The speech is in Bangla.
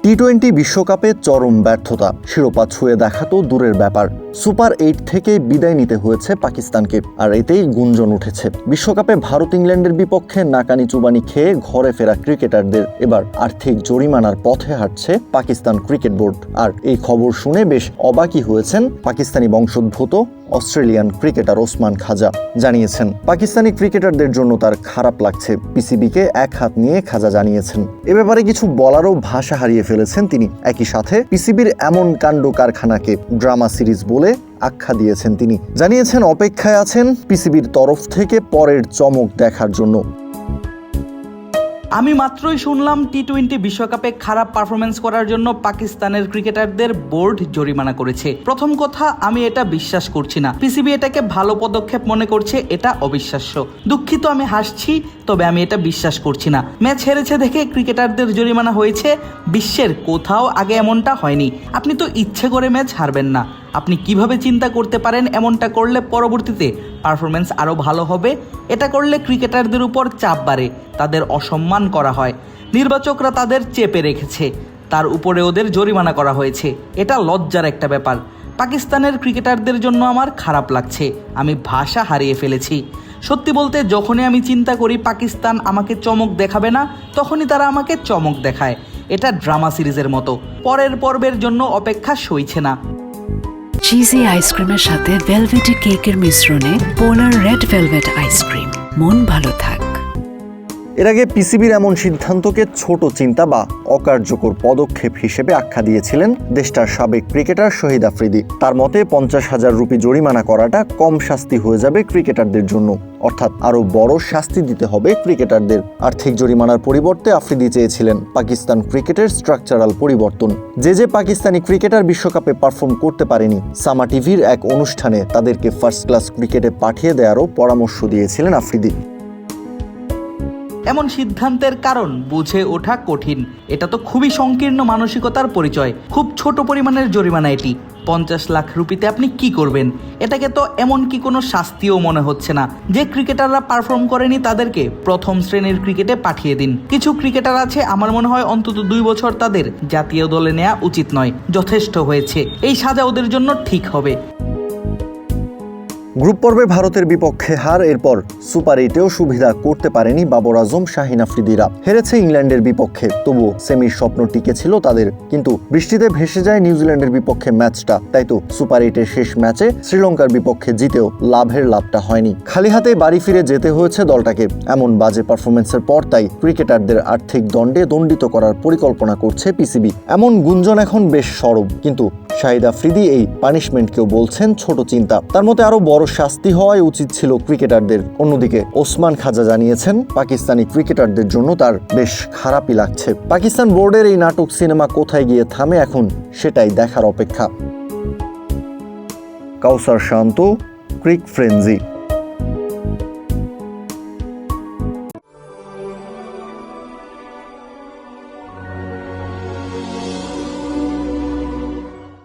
টি-20 বিশ্বকাপে চরম ব্যর্থতা, শিরোপা ছুঁয়ে দেখা তো দূরের ব্যাপার, সুপার 8 থেকে বিদায় নিতে হয়েছে পাকিস্তানকে। আর এতেই গুঞ্জন উঠেছে বিশ্বকাপে ভারত ইংল্যান্ডের বিপক্ষে নাকানি চুবানি খেয়ে ঘরে ফেরা ক্রিকেটারদের এবার আর্থিক জরিমানার পথে হাঁটছে পাকিস্তান ক্রিকেট বোর্ড। আর এই খবর শুনে বেশ অবাকই হয়েছেন পাকিস্তানি বংশোদ্ভূত অস্ট্রেলিয়ান ক্রিকেটার ওসমান খাজা। জানিয়েছেন পাকিস্তানি ক্রিকেটারদের জন্য তার খারাপ লাগছে। পিসিবিকে এক হাত নিয়ে খাজা জানিয়েছেন এ ব্যাপারে কিছু বলারও ভাষা হারিয়ে ফেলেছেন তিনি। একই সাথে পিসিবির এমন কাণ্ড কারখানাকে ড্রামা সিরিজ বলে আখ্যা দিয়েছেন তিনি। জানিয়েছেন অপেক্ষায় আছেন পিসিবির তরফ থেকে পরের চমক দেখার জন্য। আমি মাত্রই শুনলাম টি-20 বিশ্বকাপে খারাপ পারফরমেন্স করার জন্য পাকিস্তানের ক্রিকেটারদের বোর্ড জরিমানা করেছে। প্রথম কথা, আমি এটা বিশ্বাস করছি না। পিসিবি এটাকে ভালো পদক্ষেপ মনে করছে, এটা অবিশ্বাস্য। দুঃখিত, আমি হাসছি, তবে আমি এটা বিশ্বাস করছি না। ম্যাচ হেরেছে দেখে ক্রিকেটারদের জরিমানা হয়েছে, বিশ্বের কোথাও আগে এমনটা হয়নি। আপনি তো ইচ্ছে করে ম্যাচ হারবেন না। আপনি কিভাবে চিন্তা করতে পারেন এমনটা করলে পরবর্তীতে পারফরমেন্স আরও ভালো হবে? এটা করলে ক্রিকেটারদের উপর চাপ বাড়ে, তাদের অসম্মান করা হয়, নির্বাচকরা তাদের চেপে রেখেছে, তার উপরে ওদের জরিমানা করা হয়েছে। এটা লজ্জার একটা ব্যাপার। পাকিস্তানের ক্রিকেটারদের জন্য আমার খারাপ লাগছে, আমি ভাষা হারিয়ে ফেলেছি। সত্যি বলতে, যখনই আমি চিন্তা করি পাকিস্তান আমাকে চমক দেখাবে না, তখনই তারা আমাকে চমক দেখায়। এটা ড্রামা সিরিজের মতো, পরের পর্বের জন্য অপেক্ষা সইছে না। চিজি আইসক্রিমের সাথে ভেলভেটি কেকের মিশ্রণে পোলার রেড ভেলভেট আইসক্রিম, মন ভালো থাক। এর আগে পিসিবির এমন সিদ্ধান্তকে ছোট চিন্তা বা অকার্যকর পদক্ষেপ হিসেবে আখ্যা দিয়েছিলেন দেশটার সাবেক ক্রিকেটার শহীদ আফ্রিদি। তার মতে 50,000 রুপি জরিমানা করাটা কম শাস্তি হয়ে যাবে ক্রিকেটারদের জন্য, অর্থাৎ আরো বড় শাস্তি দিতে হবে ক্রিকেটারদের। আর্থিক জরিমানার পরিবর্তে আফ্রিদি চেয়েছিলেন পাকিস্তান ক্রিকেটের স্ট্রাকচারাল পরিবর্তন। যে পাকিস্তানি ক্রিকেটার বিশ্বকাপে পারফর্ম করতে পারেনি, সামা টিভির এক অনুষ্ঠানে তাদেরকে ফার্স্ট ক্লাস ক্রিকেটে পাঠিয়ে দেওয়ারও পরামর্শ দিয়েছিলেন আফ্রিদি। এমন সিদ্ধান্তের কারণ বুঝে ওঠা কঠিন। এটা তো খুবই সংকীর্ণ মানসিকতার পরিচয়। খুব ছোট পরিমাণের জরিমানা এটি। 50 লাখ রুপিতে আপনি কি করবেন? এটাকে তো এমন কি কোনো শাস্তিও মনে হচ্ছে না। যে ক্রিকেটাররা পারফর্ম করেনি তাদেরকে প্রথম শ্রেণীর ক্রিকেটে পাঠিয়ে দিন। কিছু ক্রিকেটার আছে, আমার মনে হয় অন্তত 2 বছর তাদের জাতীয় দলে নেওয়া উচিত নয়, যথেষ্ট হয়েছে। এই সাজা ওদের জন্য ঠিক হবে। গ্রুপ পর্বে ভারতের বিপক্ষে হার, এরপর সুপার 8-এও সুবিধা করতে পারেনি বাবর আজম, শাহিন আফ্রিদিরা। হেরেছে ইংল্যান্ডের বিপক্ষে, তবুও সেমির স্বপ্ন টিকে ছিল তাদের। কিন্তু বৃষ্টিতে ভেসে যায় নিউজিল্যান্ডের বিপক্ষে ম্যাচটা। তাই তো সুপার 8-এর শেষ ম্যাচে শ্রীলঙ্কার বিপক্ষে জিতেও লাভটা হয়নি। খালি হাতে বাড়ি ফিরে যেতে হয়েছে দলটাকে। এমন বাজে পারফরমেন্সের পর তাই ক্রিকেটারদের আর্থিক দণ্ডে দণ্ডিত করার পরিকল্পনা করছে পিসিবি। এমন গুঞ্জন এখন বেশ সরব, কিন্তু শাহিদ আফ্রিদি এই পানিশমেন্টকেও বলছেন ছোট চিন্তা। তার মতে আরো বড় শাস্তি হওয়াই উচিত ছিল ক্রিকেটারদের। অন্যদিকে ওসমান খাজা জানিয়েছেন পাকিস্তানি ক্রিকেটারদের জন্য তার বেশ খারাপই লাগছে। পাকিস্তান বোর্ডের এই নাটক সিনেমা কোথায় গিয়ে থামে এখন সেটাই দেখার অপেক্ষা। কাউসার শান্ত, ক্রিক ফ্রেঞ্জি।